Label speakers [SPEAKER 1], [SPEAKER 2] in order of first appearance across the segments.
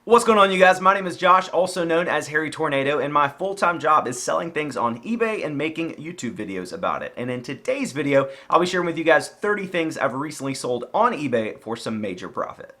[SPEAKER 1] What's going on, you guys? My name is Josh, also known as Harry Tornado, and my full-time job is selling things on eBay and making YouTube videos about it. And in today's video, I'll be sharing with you guys 30 things I've recently sold on eBay for some major profit.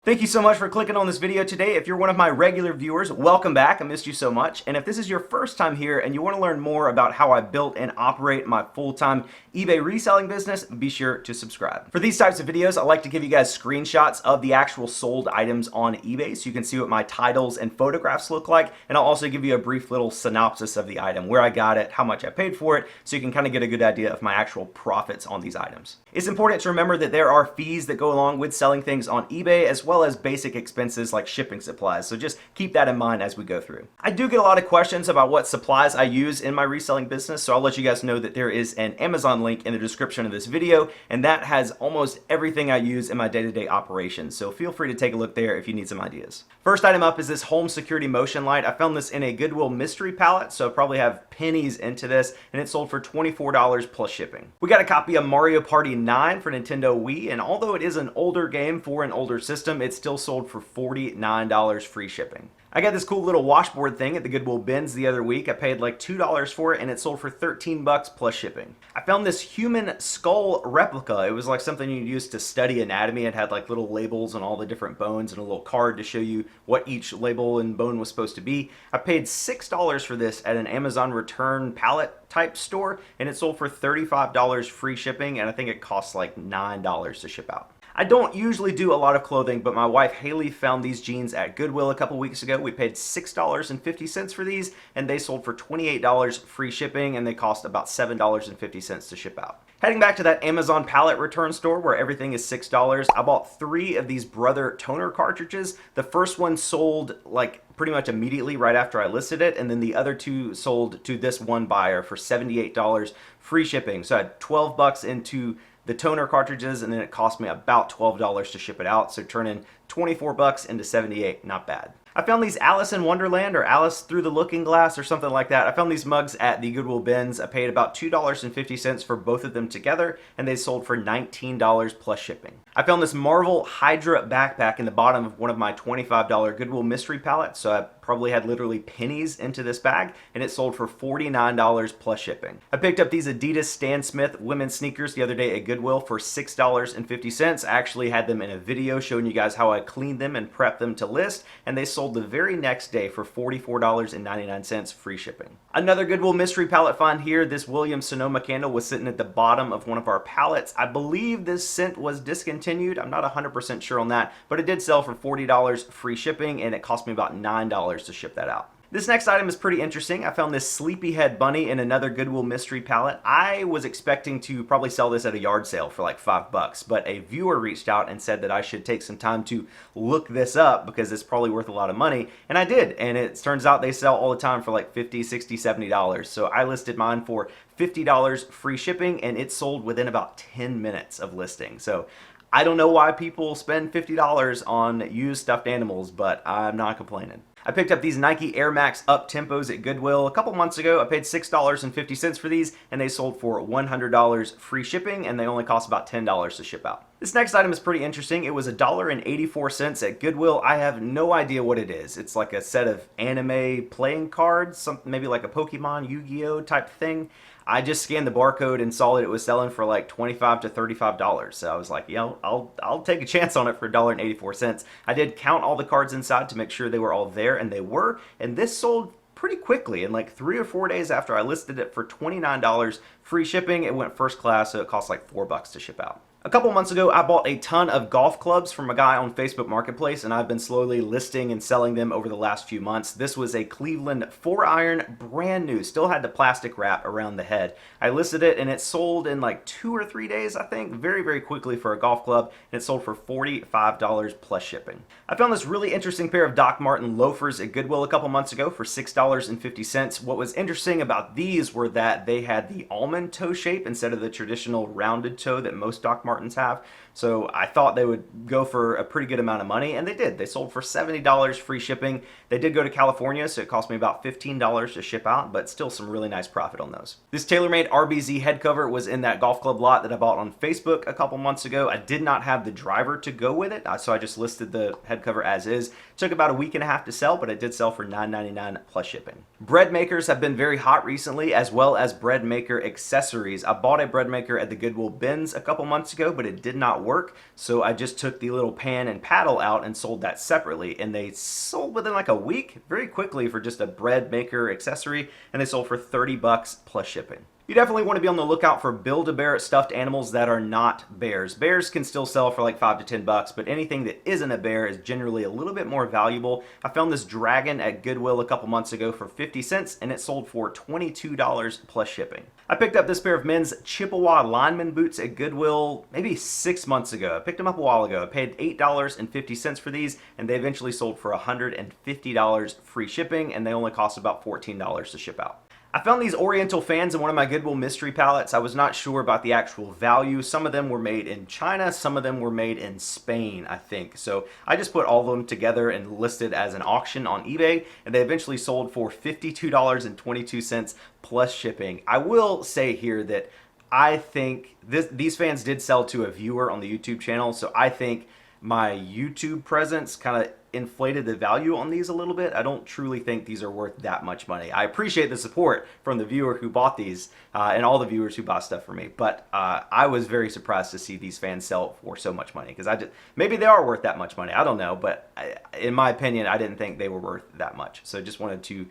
[SPEAKER 1] Thank you so much for clicking on this video today. If you're one of my regular viewers, welcome back. I missed you so much. And if this is your first time here and you want to learn more about how I built and operate my full-time eBay reselling business, be sure to subscribe. For these types of videos, I like to give you guys screenshots of the actual sold items on eBay so you can see what my titles and photographs look like. And I'll also give you a brief little synopsis of the item, where I got it, how much I paid for it, so you can kind of get a good idea of my actual profits on these items. It's important to remember that there are fees that go along with selling things on eBay, as well as basic expenses like shipping supplies, so just keep that in mind as we go through. I do get a lot of questions about what supplies I use in my reselling business, so I'll let you guys know that there is an Amazon link in the description of this video, and that has almost everything I use in my day-to-day operations, so feel free to take a look there if you need some ideas. First item up is this home security motion light. I found this in a Goodwill mystery palette, so I probably have pennies into this, and it sold for $24 plus shipping. We got a copy of Mario Party 9 for Nintendo Wii, and although it is an older game for an older system, it's still sold for $49 free shipping. I got this cool little washboard thing at the Goodwill bins the other week. I paid like $2 for it and it sold for 13 bucks plus shipping. I found this human skull replica. It was like something you'd use to study anatomy. It had like little labels on all the different bones and a little card to show you what each label and bone was supposed to be. I paid $6 for this at an Amazon return pallet type store, and it sold for $35 free shipping, and I think it costs like $9 to ship out. I don't usually do a lot of clothing, but my wife Haley found these jeans at Goodwill a couple weeks ago. We paid $6.50 for these, and they sold for $28 free shipping, and they cost about $7.50 to ship out. Heading back to that Amazon pallet return store where everything is $6, I bought 3 of these Brother toner cartridges. The first one sold like pretty much immediately right after I listed it, and then the other 2 sold to this one buyer for $78 free shipping. So I had 12 bucks into the toner cartridges, and then it cost me about $12 to ship it out, so turning 24 bucks into 78, not bad. I found these Alice in Wonderland, or Alice Through the Looking Glass, or something like that. I found these mugs at the Goodwill bins. I paid about $2.50 for both of them together, and they sold for $19 plus shipping. I found this Marvel Hydra backpack in the bottom of one of my $25 Goodwill mystery pallets, so I probably had literally pennies into this bag, and it sold for $49 plus shipping. I picked up these Adidas Stan Smith women's sneakers the other day at Goodwill for $6.50. I actually had them in a video showing you guys how I cleaned them and prepped them to list, and they sold the very next day for $44.99 free shipping. Another Goodwill mystery palette find here. This Williams Sonoma candle was sitting at the bottom of one of our pallets. I believe this scent was discontinued. I'm not 100% sure on that, but it did sell for $40 free shipping, and it cost me about $9 to ship that out. This next item is pretty interesting. I found this Sleepyhead bunny in another Goodwill mystery palette. I was expecting to probably sell this at a yard sale for like $5, but a viewer reached out and said that I should take some time to look this up because it's probably worth a lot of money, and I did, and it turns out they sell all the time for like $50, $60, $70. So I listed mine for $50 free shipping, and it sold within about 10 minutes of listing. So I don't know why people spend $50 on used stuffed animals, but I'm not complaining. I picked up these Nike Air Max Up Tempos at Goodwill a couple months ago. I paid $6.50 for these, and they sold for $100 free shipping, and they only cost about $10 to ship out. This next item is pretty interesting. It was $1.84 at Goodwill. I have no idea what it is. It's like a set of anime playing cards, something maybe like a Pokemon, Yu-Gi-Oh type thing. I just scanned the barcode and saw that it was selling for like $25 to $35. So I was like, yeah, I'll take a chance on it for $1.84. I did count all the cards inside to make sure they were all there, and they were. And this sold pretty quickly in like 3 or 4 days after I listed it for $29 free shipping. It went first class, so it cost like $4 to ship out. A couple months ago, I bought a ton of golf clubs from a guy on Facebook Marketplace, and I've been slowly listing and selling them over the last few months. This was a Cleveland 4-iron, brand new, still had the plastic wrap around the head. I listed it, and it sold in like 2 or 3 days, I think, very, very quickly for a golf club, and it sold for $45 plus shipping. I found this really interesting pair of Doc Marten loafers at Goodwill a couple months ago for $6.50. What was interesting about these were that they had the almond toe shape instead of the traditional rounded toe that most Doc Martens Martins have. So I thought they would go for a pretty good amount of money, and they did. They sold for $70 free shipping. They did go to California, so it cost me about $15 to ship out, but still some really nice profit on those. This TaylorMade RBZ head cover was in that golf club lot that I bought on Facebook a couple months ago. I did not have the driver to go with it, so I just listed the head cover as is. Took about a week and a half to sell, but it did sell for $9.99 plus shipping. Bread makers have been very hot recently, as well as bread maker accessories. I bought a bread maker at the Goodwill bins a couple months ago, but it did not work, so I just took the little pan and paddle out and sold that separately, and they sold within like a week, very quickly, for just a bread maker accessory, and they sold for 30 bucks plus shipping. You definitely want to be on the lookout for Build-A-Bear stuffed animals that are not bears. Bears can still sell for like 5 to 10 bucks, but anything that isn't a bear is generally a little bit more valuable. I found this dragon at Goodwill a couple months ago for 50 cents, and it sold for $22 plus shipping. I picked up this pair of men's Chippewa lineman boots at Goodwill maybe 6 months ago. I picked them up a while ago. I paid $8.50 for these, and they eventually sold for $150 free shipping, and they only cost about $14 to ship out. I found these Oriental fans in one of my Goodwill mystery pallets. I was not sure about the actual value. Some of them were made in China, some of them were made in Spain, I think. So I just put all of them together and listed as an auction on eBay, and they eventually sold for $52.22 plus shipping. I will say here that I think these fans did sell to a viewer on the YouTube channel, so I think my YouTube presence kind of inflated the value on these a little bit. I don't truly think these are worth that much money. I appreciate the support from the viewer who bought these and all the viewers who bought stuff for me, but I was very surprised to see these fans sell for so much money, because maybe they are worth that much money. I don't know, but in my opinion, I didn't think they were worth that much. So just wanted to,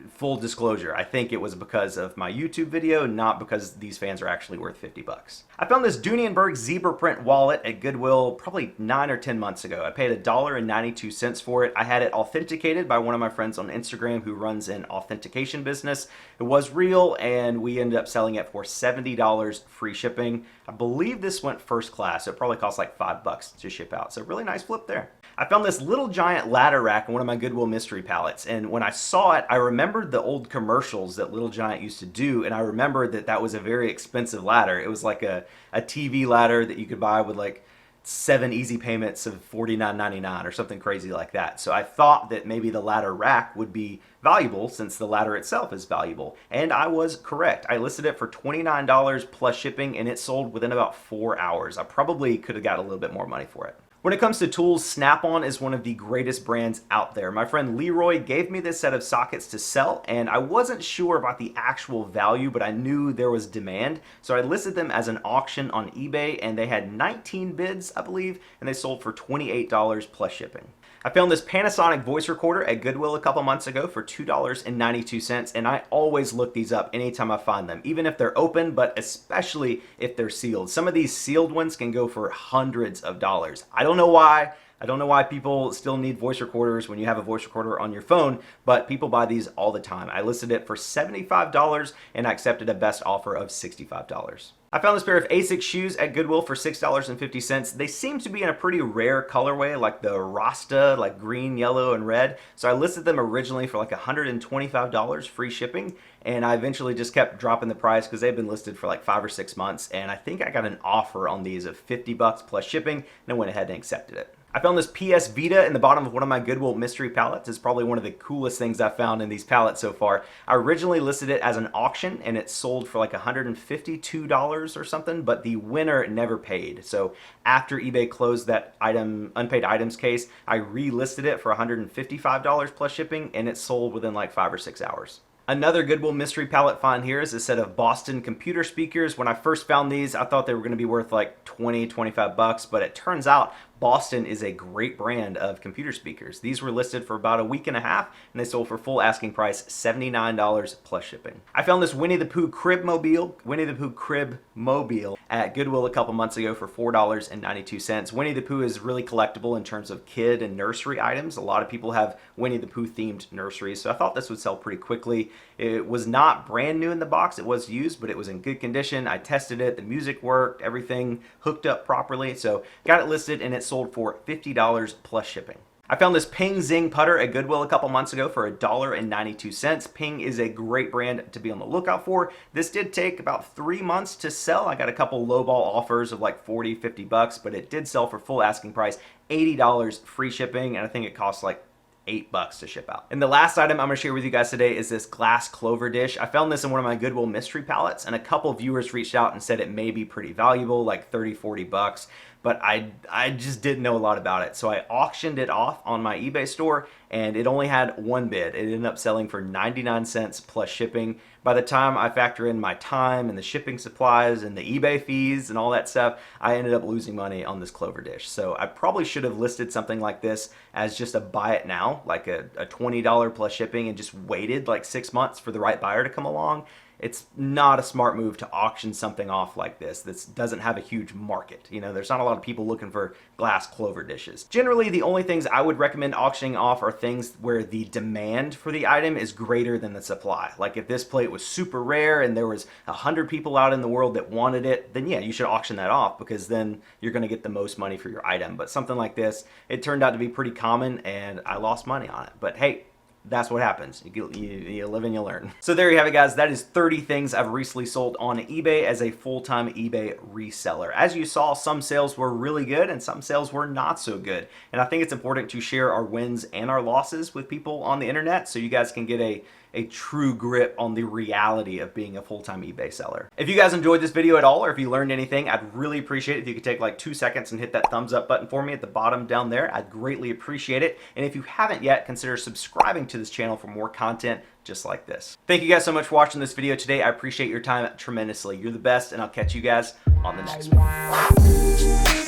[SPEAKER 1] full disclosure, I think it was because of my YouTube video, not because these fans are actually worth 50 bucks. I found this Doonenberg zebra print wallet at Goodwill probably 9 or 10 months ago. I paid $1.92 for it. I had it authenticated by one of my friends on Instagram who runs an authentication business. It was real, and we ended up selling it for $70 free shipping. I believe this went first class, so it probably cost like 5 bucks to ship out. So really nice flip there. I found this little giant ladder rack in one of my Goodwill mystery pallets, and when I saw it, I remembered the old commercials that Little Giant used to do, and I remembered that that was a very expensive ladder. It was like a TV ladder that you could buy with like 7 easy payments of $49.99 or something crazy like that. So I thought that maybe the ladder rack would be valuable since the ladder itself is valuable. And I was correct. I listed it for $29 plus shipping, and it sold within about 4 hours. I probably could have got a little bit more money for it. When it comes to tools, Snap-on is one of the greatest brands out there. My friend Leroy gave me this set of sockets to sell, and I wasn't sure about the actual value, but I knew there was demand. So I listed them as an auction on eBay, and they had 19 bids, I believe, and they sold for $28 plus shipping. I found this Panasonic voice recorder at Goodwill a couple months ago for $2.92, and I always look these up anytime I find them, even if they're open, but especially if they're sealed. Some of these sealed ones can go for hundreds of dollars. I don't know why. I don't know why people still need voice recorders when you have a voice recorder on your phone, but people buy these all the time. I listed it for $75 and I accepted a best offer of $65. I found this pair of Asics shoes at Goodwill for $6.50. They seem to be in a pretty rare colorway, like the Rasta, like green, yellow, and red. So I listed them originally for like $125 free shipping, and I eventually just kept dropping the price because they've been listed for like 5 or 6 months, and I think I got an offer on these of 50 bucks plus shipping, and I went ahead and accepted it. I found this PS Vita in the bottom of one of my Goodwill mystery pallets. It's probably one of the coolest things I've found in these pallets so far. I originally listed it as an auction, and it sold for like $152 or something, but the winner never paid. So after eBay closed that unpaid items case, I relisted it for $155 plus shipping, and it sold within like 5 or 6 hours. Another Goodwill mystery pallet find here is a set of Boston computer speakers. When I first found these, I thought they were going to be worth like 20, 25 bucks, but it turns out Boston is a great brand of computer speakers. These were listed for about a week and a half, and they sold for full asking price $79 plus shipping. I found this Winnie the Pooh crib mobile at Goodwill a couple months ago for $4.92. Winnie the Pooh is really collectible in terms of kid and nursery items. A lot of people have Winnie the Pooh themed nurseries, so I thought this would sell pretty quickly. It was not brand new in the box. It was used, but it was in good condition. I tested it. The music worked. Everything hooked up properly. So got it listed, and it sold for $50 plus shipping. I found this Ping Zing putter at Goodwill a couple months ago for $1.92. Ping is a great brand to be on the lookout for. This did take about 3 months to sell. I got a couple lowball offers of like 40, 50 bucks, but it did sell for full asking price, $80 free shipping, and I think it costs like $8 to ship out. And the last item I'm going to share with you guys today is this glass clover dish. I found this in one of my Goodwill mystery palettes, and a couple viewers reached out and said it may be pretty valuable, like 30, 40 bucks. But I just didn't know a lot about it. So I auctioned it off on my eBay store, and it only had one bid. It ended up selling for 99 cents plus shipping. By the time I factor in my time and the shipping supplies and the eBay fees and all that stuff, I ended up losing money on this clover dish. So I probably should have listed something like this as just a buy it now, like a $20 plus shipping, and just waited like 6 months for the right buyer to come along. It's not a smart move to auction something off like this. This doesn't have a huge market. You know, there's not a lot of people looking for glass clover dishes. Generally, the only things I would recommend auctioning off are things where the demand for the item is greater than the supply. Like if this plate was super rare and there was 100 people out in the world that wanted it, then yeah, you should auction that off, because then you're going to get the most money for your item. But something like this, it turned out to be pretty common and I lost money on it. But hey, that's what happens. You live and you learn. So there you have it, guys. That is 30 things I've recently sold on eBay as a full-time eBay reseller. As you saw, some sales were really good and some sales were not so good. And I think it's important to share our wins and our losses with people on the internet so you guys can get a true grip on the reality of being a full-time eBay seller. If you guys enjoyed this video at all, or if you learned anything, I'd really appreciate it if you could take like 2 seconds and hit that thumbs up button for me at the bottom down there. I'd greatly appreciate it. And if you haven't yet, consider subscribing to this channel for more content just like this. Thank you guys so much for watching this video today. I appreciate your time tremendously. You're the best, and I'll catch you guys on the next one.